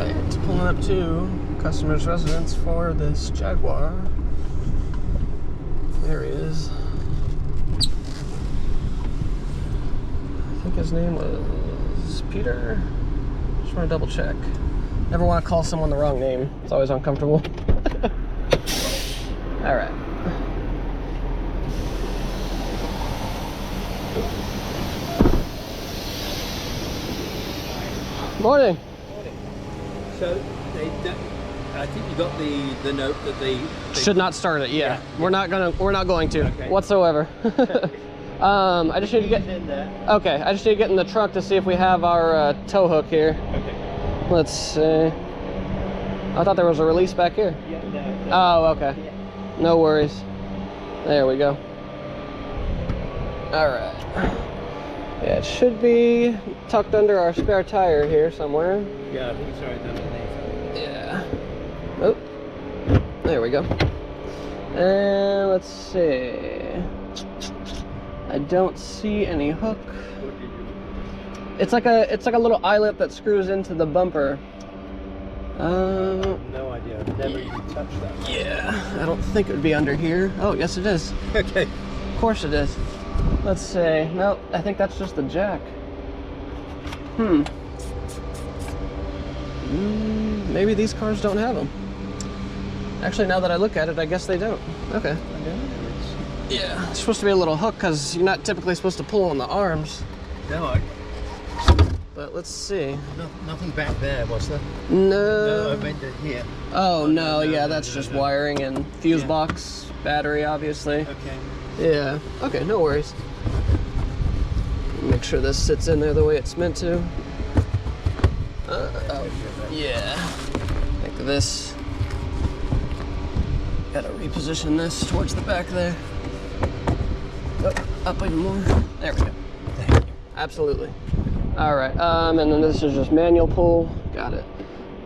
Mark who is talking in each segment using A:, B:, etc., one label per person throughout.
A: Alright, pulling up to customer's residence for this Jaguar. There he is. I think his name was Peter. Just want to double check. Never want to call someone the wrong name. It's always uncomfortable. Alright. Morning.
B: So I think you got the note that they
A: should not start it. Yeah. We're not going to whatsoever. I just need to get
B: in there.
A: Okay, I just need to get in the trunk to see if we have our tow hook here.
B: Okay.
A: Let's see. I thought there was a release back here.
B: Yeah, no.
A: Oh, okay.
B: Yeah.
A: No worries. There we go. All right. Yeah, it should be tucked under our spare tire here somewhere.
B: Yeah, I think it's right underneath.
A: Yeah. Oh, there we go. And let's see. I don't see any hook.
B: What did you do?
A: It's like a little eyelet that screws into the bumper.
B: No idea. I've never even touched that.
A: Yeah, I don't think it would be under here. Oh, yes it is.
B: Okay.
A: Of course it is. Let's see. No, I think that's just the jack. Maybe these cars don't have them. Actually, now that I look at it, I guess they don't. Okay. Yeah, it's supposed to be a little hook because you're not typically supposed to pull on the arms.
B: No,
A: But let's see.
B: nothing back there, was there?
A: No.
B: No, I meant it here.
A: Oh, no, yeah, that's just wiring and fuse box, battery, obviously.
B: Okay.
A: Yeah, okay, no worries. Make sure this sits in there the way it's meant to. Oh, yeah. Like this. Gotta reposition this towards the back there. Oh, up even more. There we go.
B: Thank you.
A: Absolutely. All right, and then this is just manual pull. Got it.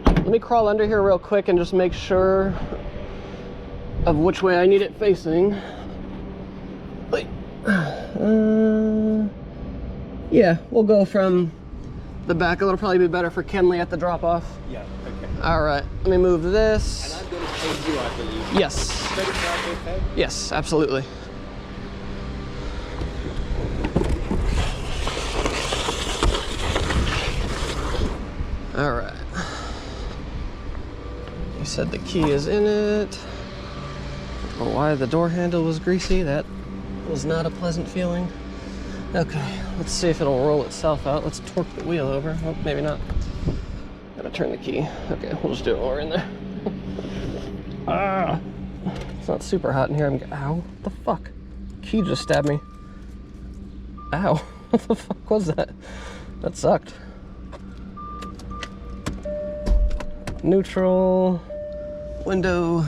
A: Let me crawl under here real quick and just make sure of which way I need it facing. Wait. Yeah, we'll go from the back. It'll probably be better for Kenley at the drop-off.
B: Yeah, okay.
A: All right, let me move this.
B: And I'm going to pay you, I believe.
A: Yes.
B: Credit card okay?
A: Yes, absolutely. All right. You said the key is in it. I don't know why the door handle was greasy. That was not a pleasant feeling. Okay, let's see if it'll roll itself out. Let's torque the wheel over. Oh, maybe not. Gotta turn the key. Okay, we'll just do it while we're in there. Ah, it's not super hot in here. Ow, what the fuck? Key just stabbed me. Ow, what the fuck was that? That sucked. Neutral, window.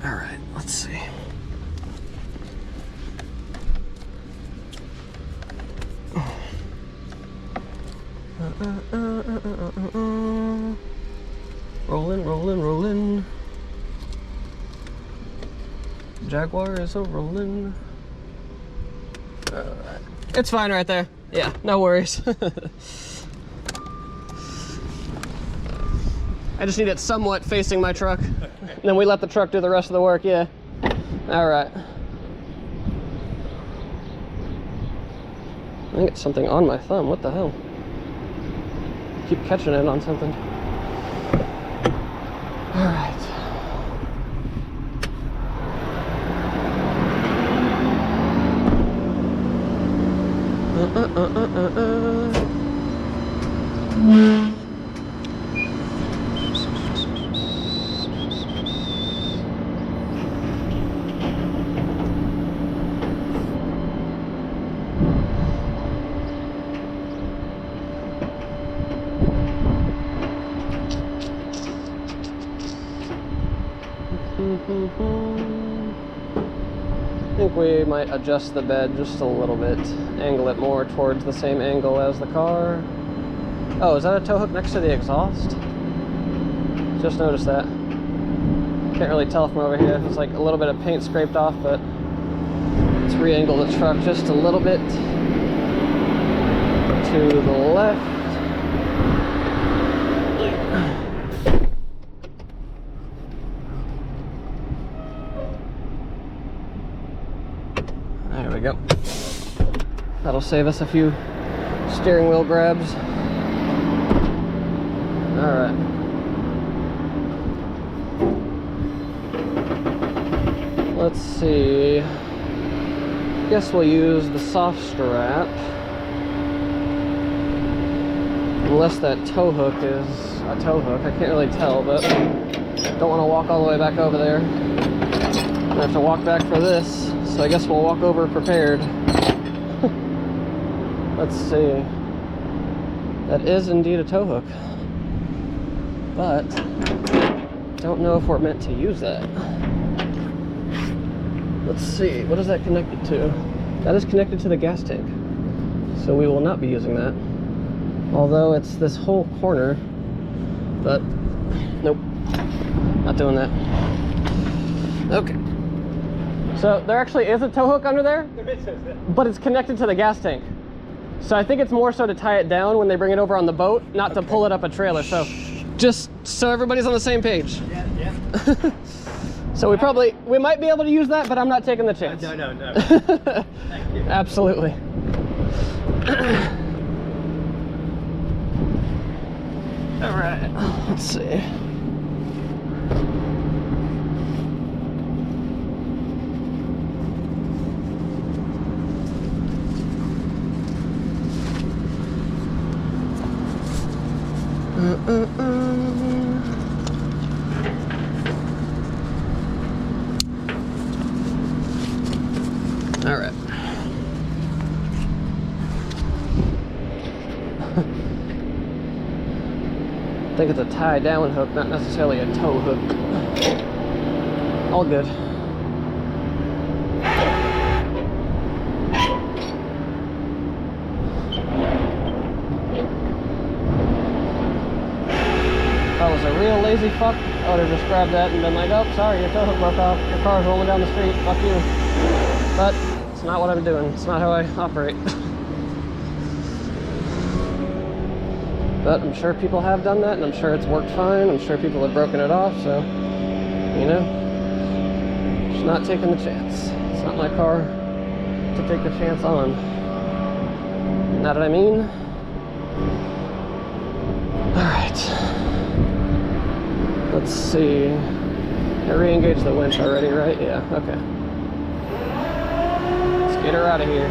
A: All right, let's see. Rolling, rolling, rolling. Jaguar is a rolling. All right. It's fine right there. Yeah, no worries. I just need it somewhat facing my truck. And then we let the truck do the rest of the work, yeah. All right. I think it's something on my thumb. What the hell? Keep catching it on something. All right. I think we might adjust the bed just a little bit, angle it more towards the same angle as the car. Oh, is that a tow hook next to the exhaust? Just noticed that. Can't really tell from over here. It's like a little bit of paint scraped off, but let's re-angle the truck just a little bit to the left. save us a few steering wheel grabs. All right. Let's see. Guess we'll use the soft strap. Unless that tow hook is a tow hook. I can't really tell, but don't want to walk all the way back over there. I have to walk back for this, so I guess we'll walk over prepared. Let's see. That is indeed a tow hook. But don't know if we're meant to use that. Let's see, what is that connected to? That is connected to the gas tank. So we will not be using that. Although it's this whole corner, but nope, not doing that. Okay. So there actually is a tow hook under there, but it's connected to the gas tank. So I think it's more so to tie it down when they bring it over on the boat, not to pull it up a trailer. So just so everybody's on the same page.
B: Yeah.
A: So we might be able to use that, but I'm not taking the chance.
B: No. Thank you.
A: Absolutely. All right, let's see. All right. I think it's a tie down hook, not necessarily a tow hook. All good. If I was a real lazy fuck, I would have just grabbed that and been like, oh, sorry, your tow hook broke off. Your car's rolling down the street. Fuck you. But it's not what I'm doing. It's not how I operate. But I'm sure people have done that, and I'm sure it's worked fine. I'm sure people have broken it off, so, you know, just not taking the chance. It's not my car to take the chance on. Know what I mean? All right. Let's see. I re-engaged the winch already, right? Yeah, okay. Let's get her out of here.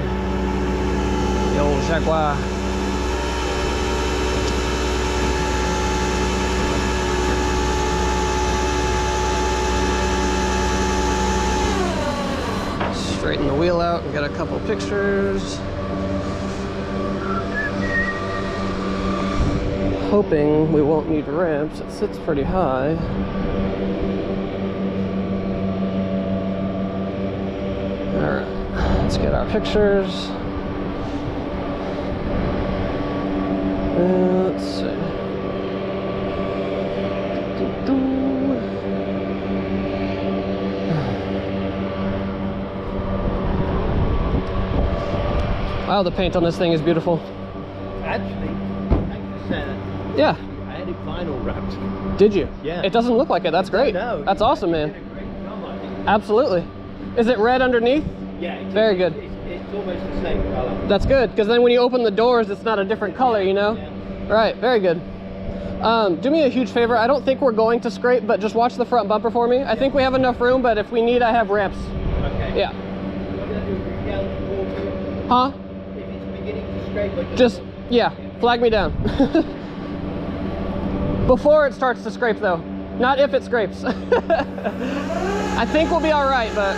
A: The old Jaguar. Straighten the wheel out and get a couple pictures. Hoping we won't need ramps. It sits pretty high. Alright, let's get our pictures. Let's see. Wow, the paint on this thing is beautiful.
B: Actually, thank you for saying that.
A: Yeah.
B: I had it vinyl wrapped.
A: Did you?
B: Yeah.
A: It doesn't look like it. That's great.
B: No,
A: That's awesome, man.
B: did a great job, I think.
A: Absolutely. Is it red underneath?
B: Yeah.
A: Very good.
B: It's almost the same color.
A: That's good, because then when you open the doors, it's not a different color, you know?
B: Yeah.
A: Right, very good. Do me a huge favor. I don't think we're going to scrape, but just watch the front bumper for me. I think we have enough room, but if we need, I have ramps.
B: Okay.
A: Yeah.
B: What do I do? Yell at the wall?
A: Huh?
B: If it's beginning to scrape, I
A: Just, yeah, flag me down. Before it starts to scrape, though. Not if it scrapes. I think we'll be all right, but...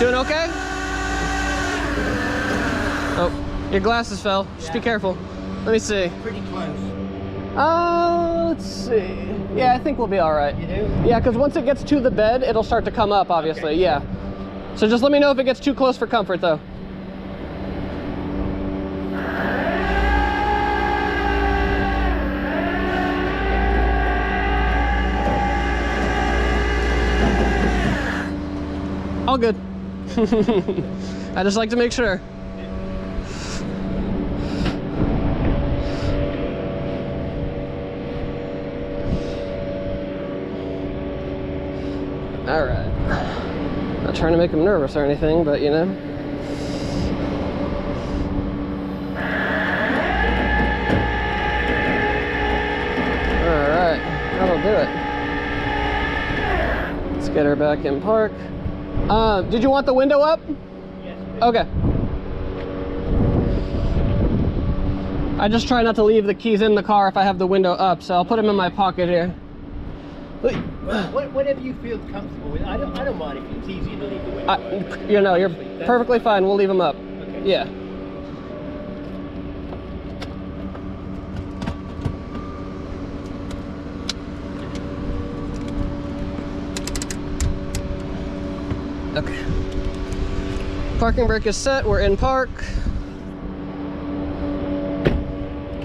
A: Doing okay? Oh, your glasses fell. Just be careful. Let me see.
B: Pretty close.
A: Let's see. Yeah, I think we'll be all right.
B: You do?
A: Yeah, because once it gets to the bed, it'll start to come up, obviously. Okay. Yeah. So just let me know if it gets too close for comfort, though. All good. I just like to make sure. All right. Not trying to make him nervous or anything, but you know. All right, that'll do it. Let's get her back in park. Did you want the window up?
B: Yes.
A: Okay. I just try not to leave the keys in the car if I have the window up, so I'll put them in my pocket here.
B: Well, whatever you feel comfortable with. I don't mind if it's easier to leave the window open.
A: You know, you're perfectly fine. We'll leave them up.
B: Okay.
A: Yeah. Okay. Parking brake is set. We're in park.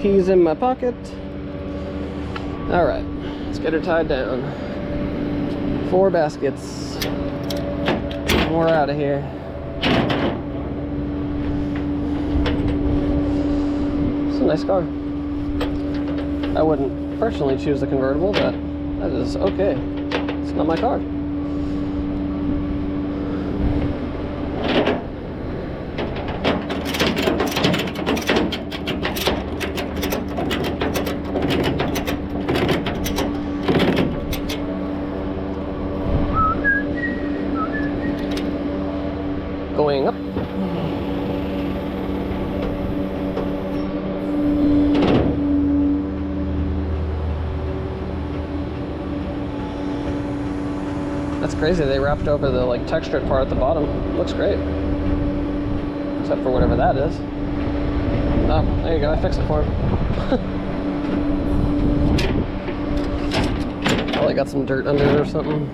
A: Keys in my pocket. All right. Let's get her tied down. 4 baskets. We're out of here. It's a nice car. I wouldn't personally choose the convertible, but that is okay. It's not my car. Going up. That's crazy. They wrapped over the like textured part at the bottom. Looks great. Except for whatever that is. Oh, there you go. I fixed it for him. Probably got some dirt under it or something.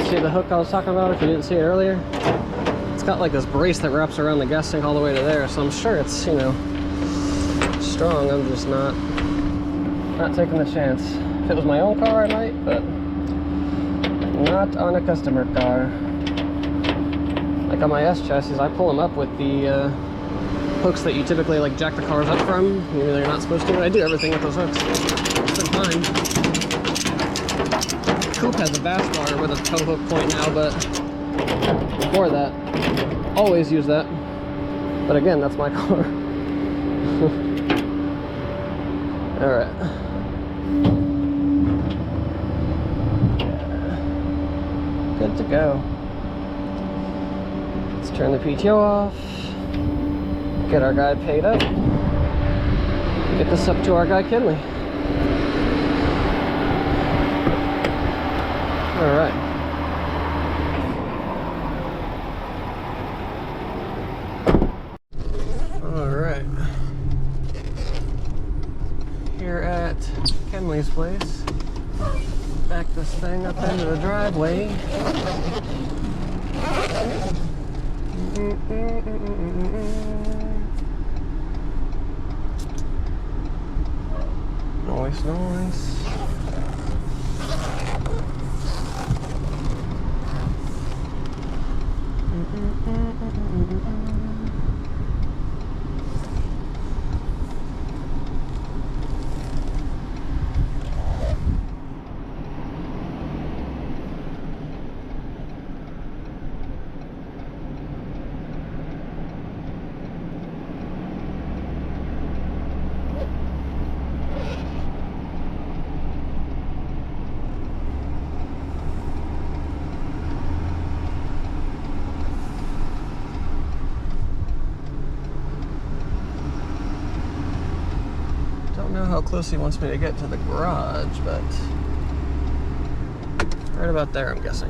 A: The hook I was talking about, if you didn't see it earlier, it's got like this brace that wraps around the gas tank all the way to there, so I'm sure it's, you know, strong. I'm just not taking the chance. If it was my own car I might, but not on a customer car. Like on my S chassis, I pull them up with the hooks that you typically like jack the cars up from. You know, you're not supposed to, but I do everything with those hooks. It's been fine. Coupe has a bass bar with a tow hook point now, but before that, always use that. But again, that's my car. All right. Good to go. Let's turn the PTO off. Get our guy paid up. Get this up to our guy Kinley. All right. All right. Here at Kenley's place. Back this thing up into the driveway. Noise, noise. how close he wants me to get to the garage, but right about there, I'm guessing.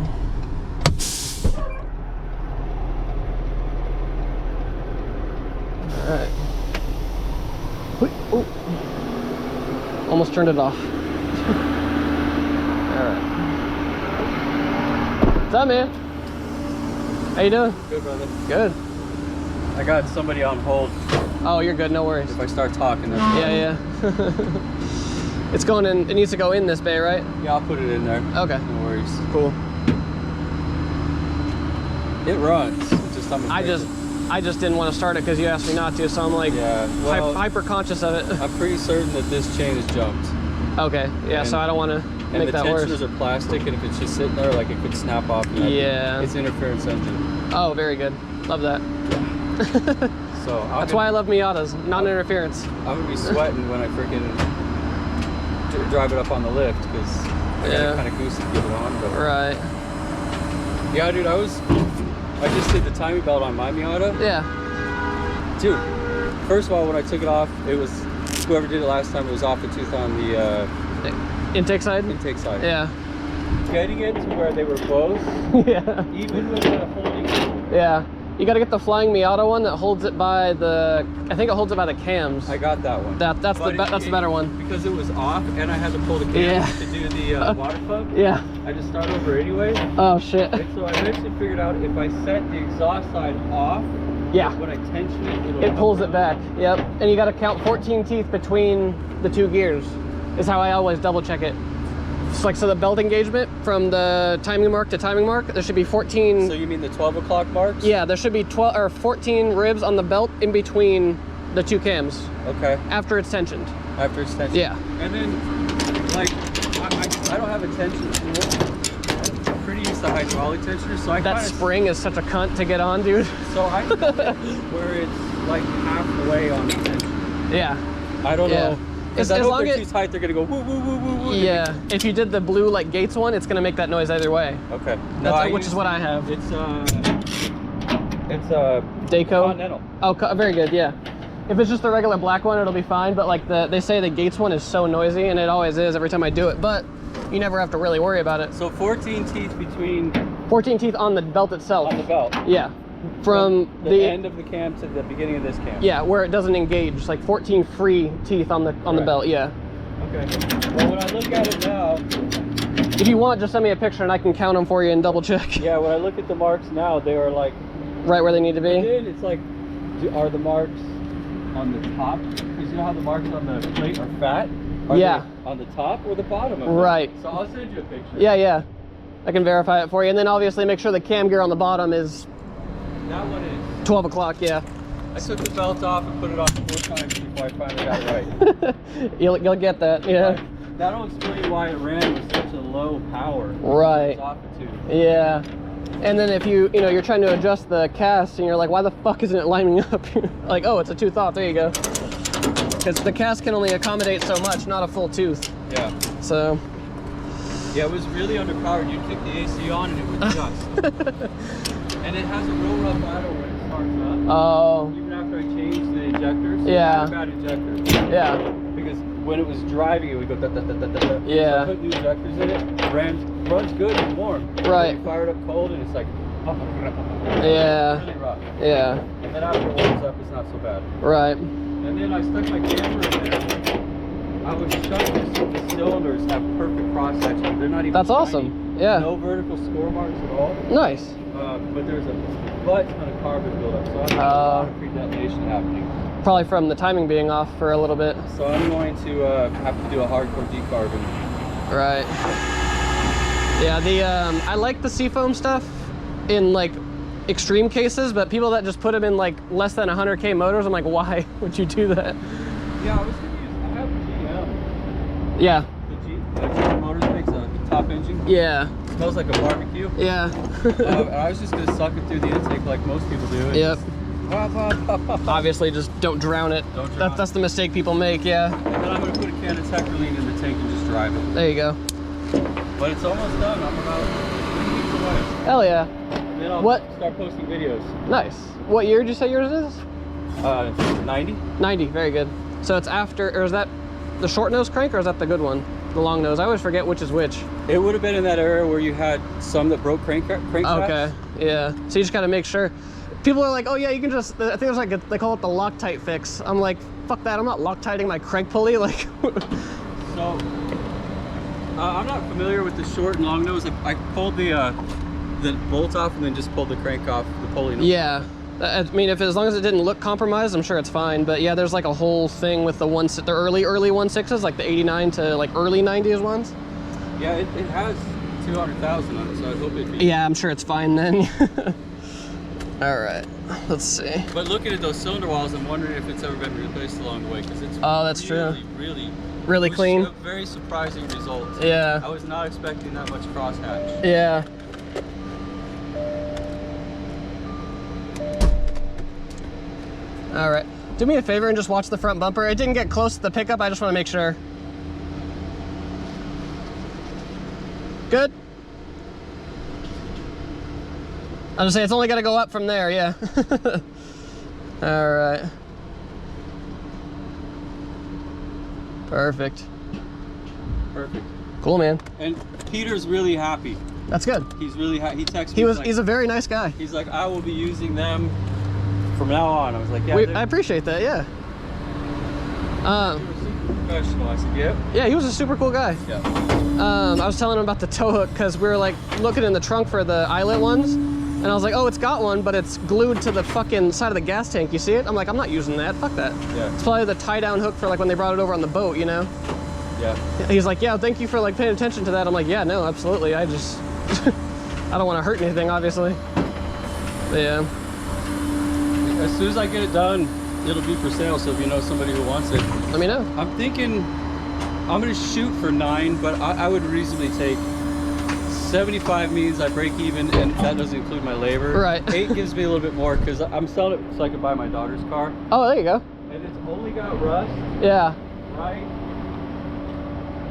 A: All right. Oh, almost turned it off. All right. What's up, man? How you doing?
C: Good, brother.
A: Good.
C: I got somebody on hold.
A: Oh, you're good. No worries.
C: If I start talking, that's
A: Yeah. It's going in. It needs to go in this bay, right?
C: Yeah, I'll put it in there.
A: Okay.
C: No worries.
A: Cool.
C: It runs. It's just
A: I just didn't want to start it because you asked me not to, so I'm like hyper conscious of it.
C: I'm pretty certain that this chain is jumped.
A: Okay. Yeah. So I don't want to make that worse.
C: And the tensioners are plastic, and if it's just sitting there, like it could snap off.
A: Yeah.
C: It's interference engine.
A: Oh, very good. Love that.
C: So
A: that's why I love Miatas, non-interference.
C: I'm gonna be sweating when I freaking drive it up on the lift because kind of goosey to get it on. But
A: right.
C: Yeah, dude. I just did the timing belt on my Miata.
A: Yeah.
C: Dude, first of all, when I took it off, it was whoever did it last time. It was off the tooth on the
A: intake side.
C: Intake side.
A: Yeah.
C: Getting it to where they were both.
A: Yeah.
C: Even with the holding.
A: Yeah. You got to get the Flying Miata one that holds it by the. I think it holds it by the cams.
C: I got that one.
A: That's the better one.
C: Because it was off, and I had to pull the cams to do the water pump.
A: Yeah.
C: I just started over anyway.
A: Oh shit.
C: And so I eventually figured out if I set the exhaust side off.
A: Yeah.
C: When I tension it,
A: it pulls it back. Yep. And you got to count 14 teeth between the two gears. Is how I always double check it. It's like, so the belt engagement from the timing mark to timing mark, there should be 14.
C: So you mean the 12 o'clock marks?
A: Yeah, there should be 12 or 14 ribs on the belt in between the two cams.
C: Okay.
A: After it's tensioned.
C: After it's tensioned.
A: Yeah.
C: And then, like, I don't have a tension tool. I'm pretty used to hydraulic tensioner, so I
A: that spring is such a cunt to get on, dude.
C: So I where it's like halfway on the tension.
A: Yeah.
C: I don't know. Because I know if they're too tight, they're gonna go woo woo woo woo woo.
A: Yeah. If you did the blue like Gates one, it's gonna make that noise either way.
C: Okay.
A: Which is what I have.
C: It's
A: Daco.
C: Continental.
A: Oh, very good. Yeah. If it's just the regular black one, it'll be fine. But like they say the Gates one is so noisy, and it always is every time I do it. But you never have to really worry about it.
C: So 14 teeth between.
A: 14 teeth on the belt itself.
C: On the belt.
A: Yeah. From
C: the end of the cam to the beginning of this cam.
A: Yeah, where it doesn't engage, like 14 free teeth on the belt. Yeah.
C: Okay. Well, when I look at it now,
A: if you want, just send me a picture and I can count them for you and double check.
C: Yeah, when I look at the marks now, they are like
A: right where they need to be.
C: Then it's like, are the marks on the top? Because you know how the marks on the plate are fat. Are they on the top or the bottom of it?
A: Right.
C: So I'll send you a picture.
A: Yeah. I can verify it for you, and then obviously make sure the cam gear on the bottom is.
C: That one is
A: 12 o'clock, yeah.
C: I took the belt off and put it on 4 times before I finally got it right.
A: You'll get that, yeah.
C: That'll explain why it ran with such a low power.
A: Right. Yeah. And then if you're trying to adjust the cast and you're like, why the fuck isn't it lining up? Like, oh, it's a tooth off. There you go. Because the cast can only accommodate so much, not a full tooth.
C: Yeah.
A: So.
C: Yeah, it was really underpowered. You kick the AC on and it would adjust. And it has a real rough idle when it starts up.
A: Oh.
C: Even after I changed the injectors.
A: Yeah.
C: Bad injectors.
A: Yeah.
C: Because when it was driving, it would go da da da da da.
A: Yeah.
C: So I put new injectors in it. Runs good and warm.
A: Right.
C: You fire it up cold and it's like.
A: Yeah.
C: Really rough.
A: Yeah.
C: And then after it warms up, it's not so bad.
A: Right.
C: And then I stuck my camera in there. I was shocked to see the cylinders have perfect cross section. They're not even.
A: That's
C: shiny.
A: Awesome. Yeah.
C: No vertical score marks at all.
A: Nice.
C: But there's a butt ton of carbon buildup, so I have a lot of pre-detonation happening.
A: Probably from the timing being off for a little bit.
C: So I'm going to have to do a hardcore decarbon.
A: Right. Yeah, I like the seafoam stuff in like extreme cases, but people that just put them in like less than 100K motors, I'm like, why would you do that?
C: Yeah, I was gonna I have GM.
A: Yeah.
C: The GM Motors makes a top engine.
A: Yeah.
C: It smells like a barbecue.
A: Yeah.
C: And I was just gonna suck it through the intake like most people do.
A: Yep.
C: Just,
A: obviously, just don't drown it. That's the mistake people make. Yeah.
C: And then I'm gonna put a can of Tetraline in the tank and just drive it.
A: There you go.
C: But it's almost done. I'm about 3 weeks away.
A: Hell yeah.
C: And then I'll start posting videos.
A: Nice. What year did you say yours is?
C: 90.
A: 90. Very good. So it's after, or is that the short nose crank, or is that the good one? The long nose? I always forget which is which.
C: It would have been in that area where you had some that broke crankshafts.
A: Okay, yeah. So you just gotta make sure. People are like, oh yeah, you can just, I think there's like, they call it the Loctite fix. I'm like, fuck that, I'm not Loctiting my crank pulley, like.
C: So, I'm not familiar with the short and long nose. I pulled the bolt off and then just pulled the crank off, the pulley nose.
A: Yeah. I mean, as long as it didn't look compromised, I'm sure it's fine. But yeah, there's like a whole thing with the early 1.6s, like the 89 to like early 90s ones.
C: Yeah, it has 200,000 on it, so I hope it'd be.
A: Yeah, I'm sure it's fine then. All right, let's see.
C: But looking at those cylinder walls, I'm wondering if it's ever been replaced along the way, because it's
A: that's
C: really,
A: true.
C: Really
A: clean.
C: A very surprising result.
A: Yeah.
C: I was not expecting that much crosshatch.
A: Yeah. All right, do me a favor and just watch the front bumper. It didn't get close to the pickup. I just want to make sure. Good. I was gonna say it's only got to go up from there. Yeah. All right. Perfect.
C: Perfect.
A: Cool, man.
C: And Peter's really happy.
A: That's good.
C: He's really happy. He texted me.
A: He's a very nice guy.
C: He's like, I will be using them from now on. I was like, yeah.
A: I appreciate that. Yeah.
C: You were super professional. I said, yep.
A: Yeah, he was a super cool guy.
C: Yeah.
A: I was telling him about the tow hook because we were like looking in the trunk for the eyelet ones, and I was like, oh, it's got one, but it's glued to the fucking side of the gas tank. You see it? I'm like, I'm not using that. Fuck that. Yeah. It's probably the tie down hook for like when they brought it over on the boat, you know?
C: Yeah.
A: He's like, yeah, thank you for like paying attention to that. I'm like, yeah, no, absolutely. I just, I don't want to hurt anything, obviously. But yeah.
C: As soon as I get it done, it'll be for sale. So if you know somebody who wants it,
A: let me know.
C: I'm thinking I'm gonna shoot for 9, but I would reasonably take 75 means I break even, and that doesn't include my labor.
A: Right.
C: 8 gives me a little bit more because I'm selling it so I can buy my daughter's car.
A: Oh, there you go.
C: And it's only got rust.
A: Yeah.
C: Right.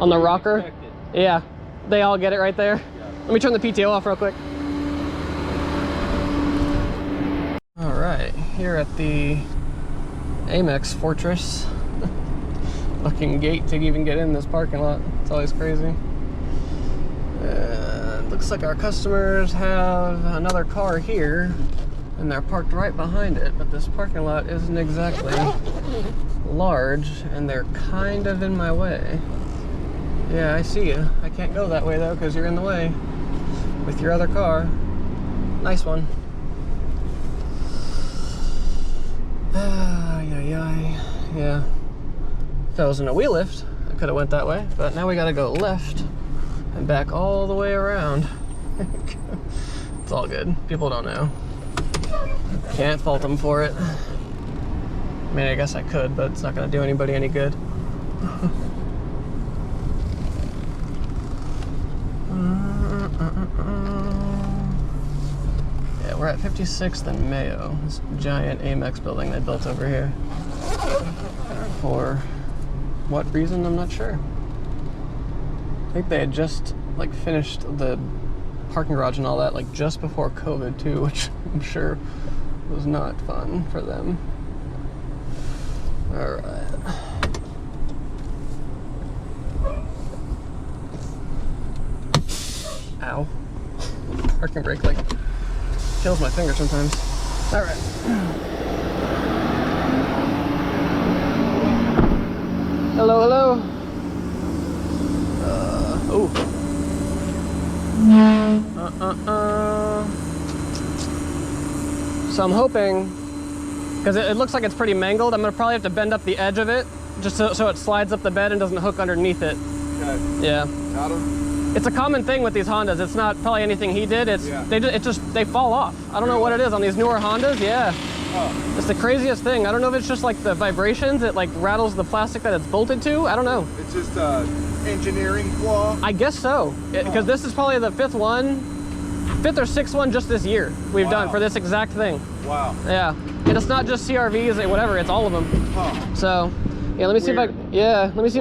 A: On the rocker. Yeah. They all get it right there. Yeah. Let me turn the PTO off real quick. All right, here at the Amex Fortress. Fucking gate to even get in this parking lot. It's always crazy. Looks like our customers have another car here, and they're parked right behind it, but this parking lot isn't exactly large, and they're kind of in my way. Yeah, I see you. I can't go that way though, because you're in the way with your other car. Nice one. Yeah. If I was in a wheel lift, I could have went that way, but now we gotta go left and back all the way around. It's all good. People don't know. Can't fault them for it. I mean, I guess I could, but it's not gonna do anybody any good. Yeah, we're at 56th and Mayo, this giant Amex building they built over here. For what reason, I'm not sure. I think they had just like finished the parking garage and all that like just before COVID too, which I'm sure was not fun for them. All right. Ow. Parking brake like kills my finger sometimes. All right. Hello, hello. So I'm hoping, because it looks like it's pretty mangled, I'm gonna probably have to bend up the edge of it just so it slides up the bed and doesn't hook underneath it. Okay. Yeah. Got him. It's a common thing with these Hondas. It's not probably anything he did. It's they fall off. I don't know what it is on these newer Hondas. Yeah. Oh. It's the craziest thing. I don't know if it's just like the vibrations. It like rattles the plastic that it's bolted to. I don't know.
D: It's just engineering flaw.
A: I guess so. Because this is probably the fifth or sixth one just this year we've done for this exact thing.
D: Wow.
A: Yeah. And it's not just CRVs or whatever. It's all of them. Huh. So. Yeah, let me see if I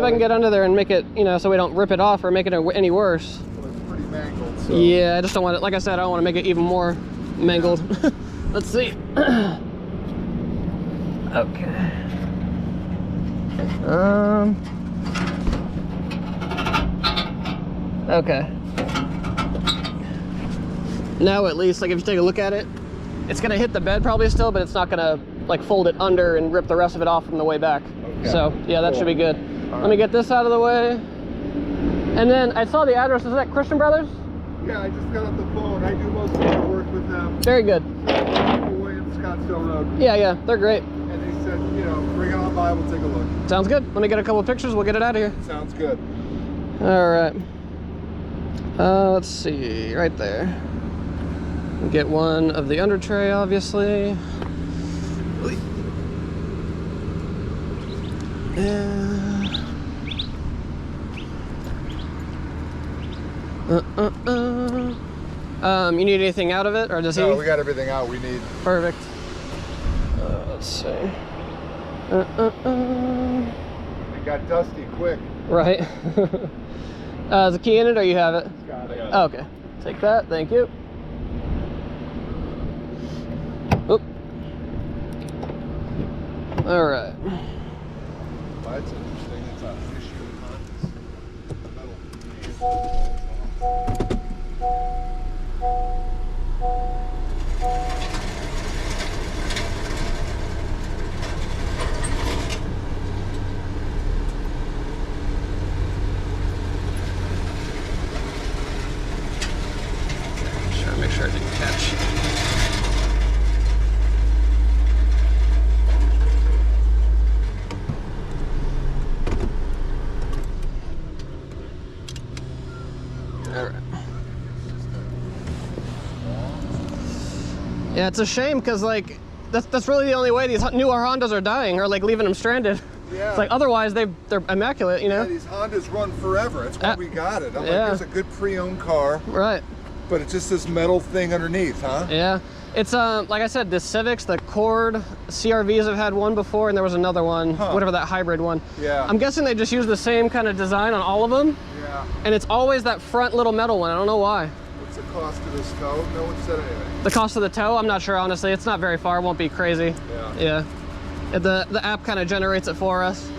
A: can get under there and make it, you know, so we don't rip it off or make it any worse.
D: Well, it's pretty mangled. So.
A: Yeah, I just don't want it, like I said, I don't want to make it even more mangled. Let's see. Okay. Okay. Now at least, like if you take a look at it, it's gonna hit the bed probably still, but it's not gonna like fold it under and rip the rest of it off from the way back. Okay. So yeah, that should be good. Let me get this out of the way. And then I saw the address. Is that Christian Brothers?
D: Yeah, I just got off the phone. I do most of my work with them.
A: Very good.
D: Scottsdale Road.
A: Yeah, they're great.
D: And they said, you know, bring it on by, we'll take a look.
A: Sounds good. Let me get a couple of pictures, we'll get it out of here.
D: Sounds good.
A: All right. Let's see, right there. Get one of the under tray, obviously. You need anything out of it, or does he?
D: No, we got everything out we need.
A: Perfect. Let's see.
D: It got dusty quick.
A: Right. Is the key in it, or you have it?
D: Got it.
A: Oh, okay. Take that. Thank you. Oop. All right.
D: Well, that's interesting. It's a issue with metal.
A: Make sure I didn't catch. All right. Yeah, it's a shame because like that's really the only way these newer Hondas are dying, or like leaving them stranded.
D: Yeah.
A: It's like otherwise they're immaculate, you know.
D: Yeah, these Hondas run forever. That's why we got it. I'm like,
A: yeah.
D: here's a good pre-owned car.
A: Right.
D: But it's just this metal thing underneath, huh?
A: Yeah. It's like I said, the Civics, the Accord, CRVs have had one before, and there was another one, whatever that hybrid one.
D: Yeah.
A: I'm guessing they just use the same kind of design on all of them.
D: Yeah.
A: And it's always that front little metal one. I don't know why.
D: What's the cost of this tow? No one said anything.
A: The cost of the tow, I'm not sure, honestly. It's not very far. It won't be crazy.
D: Yeah.
A: Yeah. The app kind of generates it for us.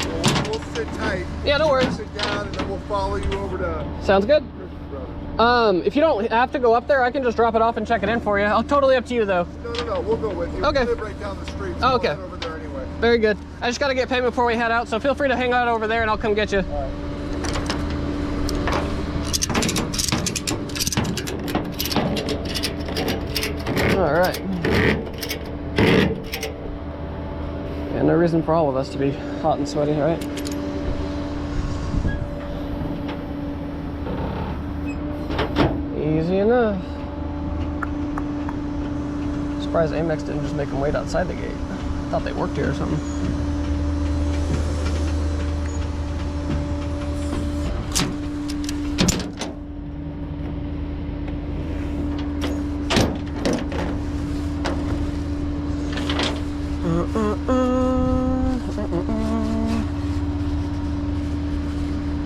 D: Well, we'll sit tight.
A: Yeah, no worries.
D: Sit down, and then we'll follow you over to...
A: Sounds good.
D: Christian Brothers.
A: If you don't have to go up there, I can just drop it off and check it in for you. Totally up to you, though.
D: No, we'll go with you.
A: Okay.
D: We live right down the street, so
A: Oh, okay.
D: we'll head over there anyway.
A: Very good. I just got to get payment before we head out, so feel free to hang out over there and I'll come get you.
D: All right.
A: All right. Yeah, no reason for all of us to be hot and sweaty, right? Easy enough. Surprised Amex didn't just make them wait outside the gate. Thought they worked here or something.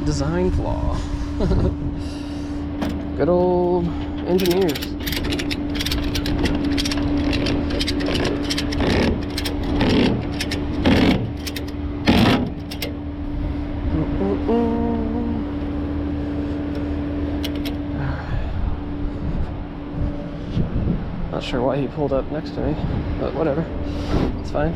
A: Design flaw. Good old engineers. Not sure why he pulled up next to me, but whatever. It's fine.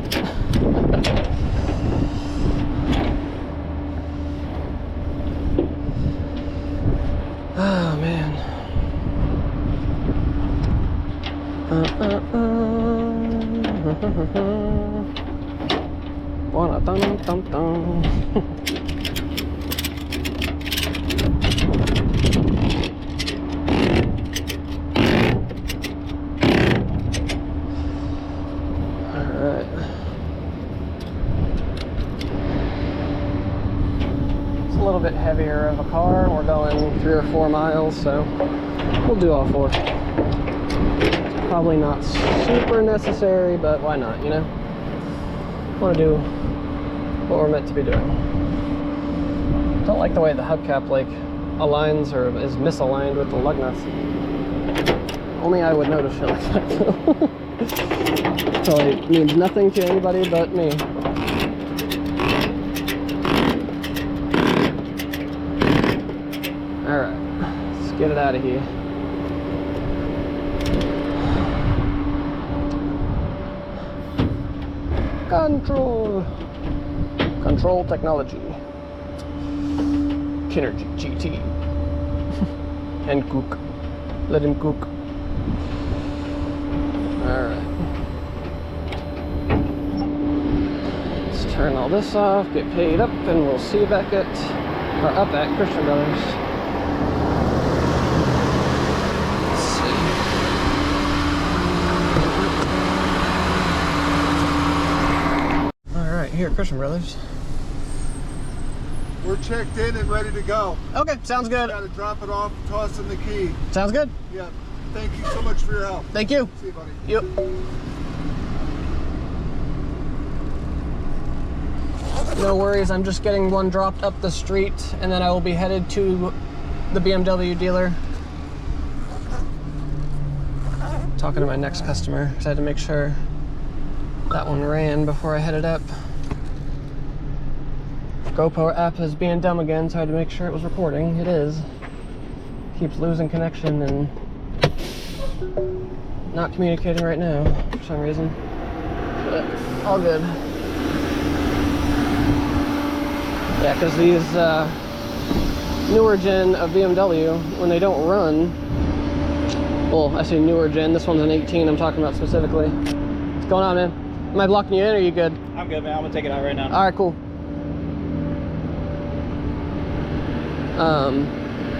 A: Oh man. Wanna dum dum dum. Alright. It's a little bit heavier of a car. We're going 3 or 4 miles, so we'll do all 4. Probably not super necessary, but why not, you know? Want to do what we're meant to be doing. Don't like the way the hubcap like aligns or is misaligned with the lug nuts. Only I would notice shit like that. Probably means nothing to anybody but me. Get it out of here. Control technology. Kinergy GT. And cook. Let him cook. Alright. Let's turn all this off, get paid up, and we'll see you back at, or up at Christian Brothers. Here at Christian Brothers.
D: We're checked in and ready to go.
A: Okay, sounds good.
D: Got to drop it off, toss in the key.
A: Sounds good.
D: Yeah. Thank you so much for your help.
A: Thank you.
D: See you, buddy.
A: Yep. No worries, I'm just getting one dropped up the street and then I will be headed to the BMW dealer. Talking to my next customer because I had to make sure that one ran before I headed up. GoPro app is being dumb again, so I had to make sure it was recording. It is. Keeps losing connection and not communicating right now for some reason. But all good. Yeah, because these newer gen of BMW, when they don't run, well, I say newer gen, this one's an 18 I'm talking about specifically. What's going on, man? Am I blocking you in or are you good?
C: I'm good, man. I'm gonna take it out right now.
A: All right, cool.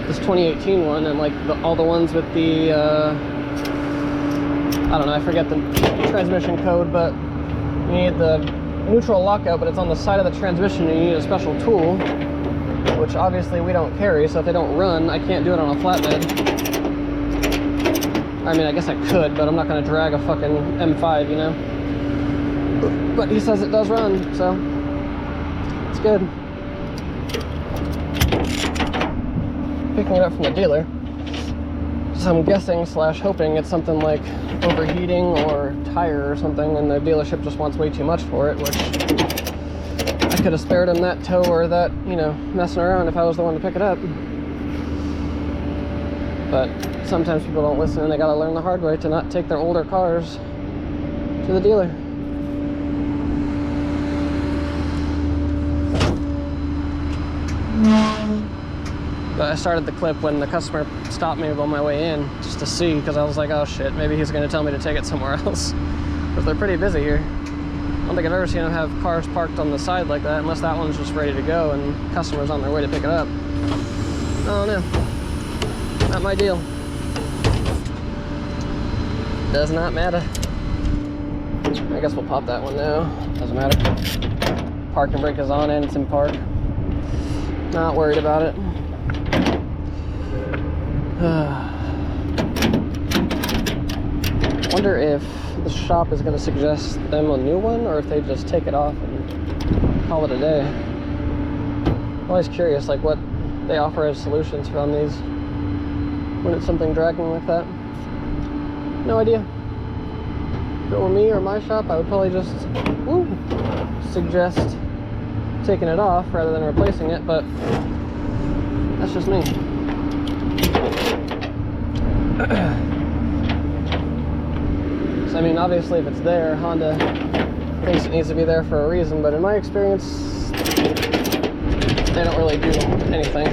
A: This 2018 one and like all the ones with the I don't know, I forget the transmission code, but you need the neutral lockout, but it's on the side of the transmission and you need a special tool, which obviously we don't carry, so if they don't run, I can't do it on a flatbed. I mean, I guess I could, but I'm not going to drag a fucking M5, you know? But he says it does run, so it's good. Picking it up from the dealer, so I'm guessing slash hoping it's something like overheating or tire or something, and the dealership just wants way too much for it, which I could have spared him that tow or that, you know, messing around if I was the one to pick it up. But sometimes people don't listen and they gotta learn the hard way to not take their older cars to the dealer. But I started the clip when the customer stopped me on my way in just to see, because I was like, oh shit, maybe he's going to tell me to take it somewhere else. Because they're pretty busy here. I don't think I've ever seen them have cars parked on the side like that, unless that one's just ready to go and customers on their way to pick it up. I don't know. Not my deal. Does not matter. I guess we'll pop that one now. Doesn't matter. Parking brake is on and it's in park. Not worried about it. Wonder if the shop is going to suggest them a new one or if they just take it off and call it a day. I'm always curious like what they offer as solutions for on these when it's something dragging like that. No idea. If it were me or my shop, I would probably just suggest taking it off rather than replacing it, but that's just me. So, I mean, obviously if it's there, Honda thinks it needs to be there for a reason, but in my experience, they don't really do anything.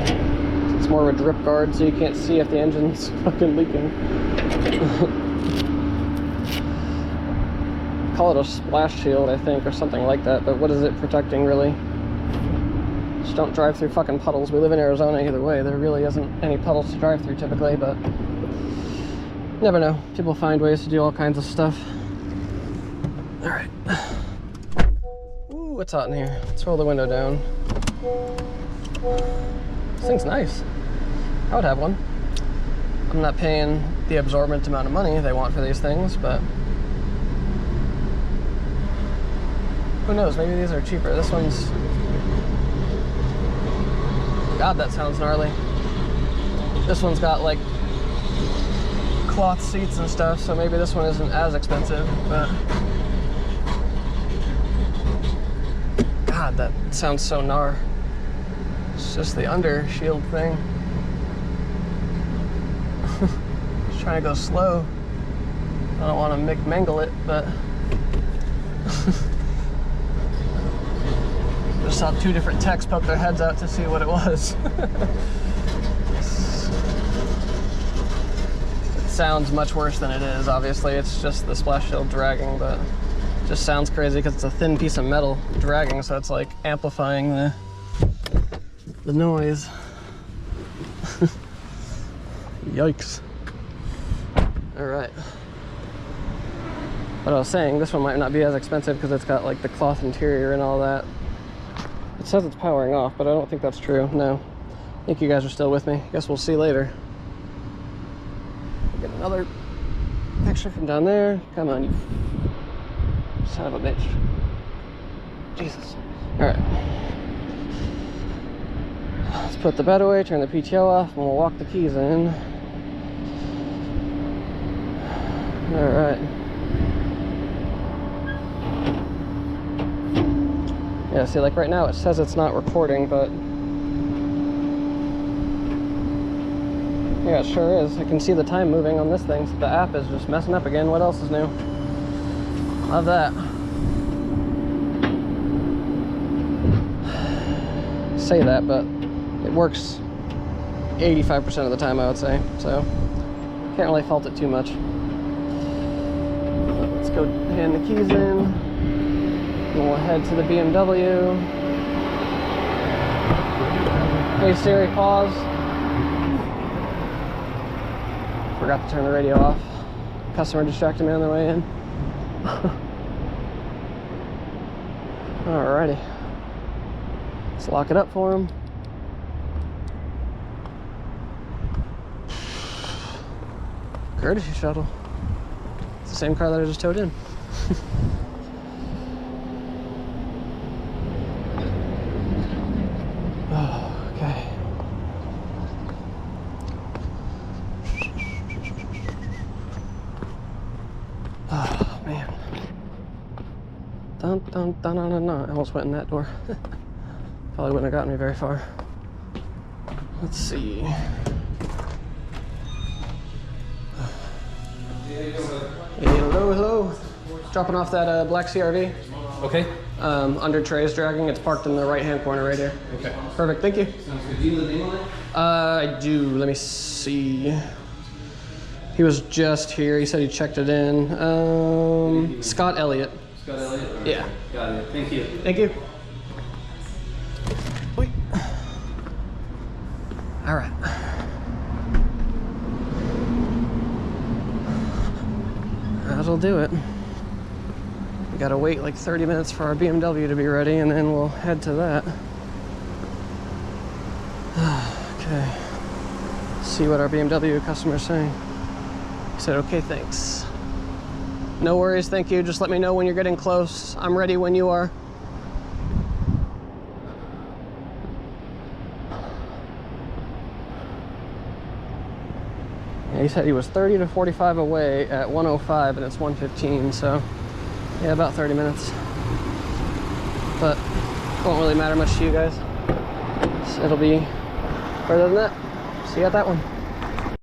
A: It's more of a drip guard, so you can't see if the engine's fucking leaking. Call it a splash shield, I think, or something like that, but what is it protecting, really? Just don't drive through fucking puddles. We live in Arizona either way. There really isn't any puddles to drive through typically, but never know. People find ways to do all kinds of stuff. All right. Ooh, it's hot in here. Let's roll the window down. This thing's nice. I would have one. I'm not paying the absorbent amount of money they want for these things, but who knows? Maybe these are cheaper. This one's... God, that sounds gnarly. This one's got like cloth seats and stuff, so maybe this one isn't as expensive, but God, that sounds so gnar. It's just the under shield thing. Just trying to go slow. I don't want to mangle it, but just saw two different techs poke their heads out to see what it was. It sounds much worse than it is, obviously. It's just the splash shield dragging, but it just sounds crazy because it's a thin piece of metal dragging, so it's like amplifying the noise. Yikes. All right. What I was saying, this one might not be as expensive because it's got like the cloth interior and all that. It says it's powering off, but I don't think that's true. No. I think you guys are still with me. Guess we'll see later. Get another picture from down there. Come on, you son of a bitch. Jesus. All right. Let's put the bed away, turn the PTO off, and we'll walk the keys in. All right. Yeah, see, like right now it says it's not recording, but yeah, it sure is. I can see the time moving on this thing, so the app is just messing up again. What else is new? Love that. Say that, but it works 85% of the time, I would say, so can't really fault it too much. Let's go hand the keys in. We'll head to the BMW. Hey Siri, pause. Forgot to turn the radio off. Customer distracted me on the way in. Alrighty. Let's lock it up for him. Courtesy shuttle. It's the same car that I just towed in. Okay. Oh man. Dun dun dun dun dun dun. I almost went in that door. Probably wouldn't have gotten me very far. Let's see. Hello, hello. Dropping off that black CRV.
C: Okay.
A: Under trays dragging. It's parked in the right-hand corner right here.
C: Okay.
A: Perfect, thank you.
C: Sounds good. Do you know the name on it?
A: I do. Let me see. He was just here. He said he checked it in. Scott Elliott.
C: Scott Elliott? Right.
A: Yeah.
C: Got it. Thank you.
A: Thank you. Wait. All right. That'll do it. We gotta wait like 30 minutes for our BMW to be ready, and then we'll head to that. Okay. See what our BMW customer's saying. He said, okay, thanks. No worries, thank you. Just let me know when you're getting close. I'm ready when you are. Yeah, he said he was 30 to 45 away at 105 and it's 1:15, so yeah, about 30 minutes. But won't really matter much to you guys. So it'll be further than that. See you at that one.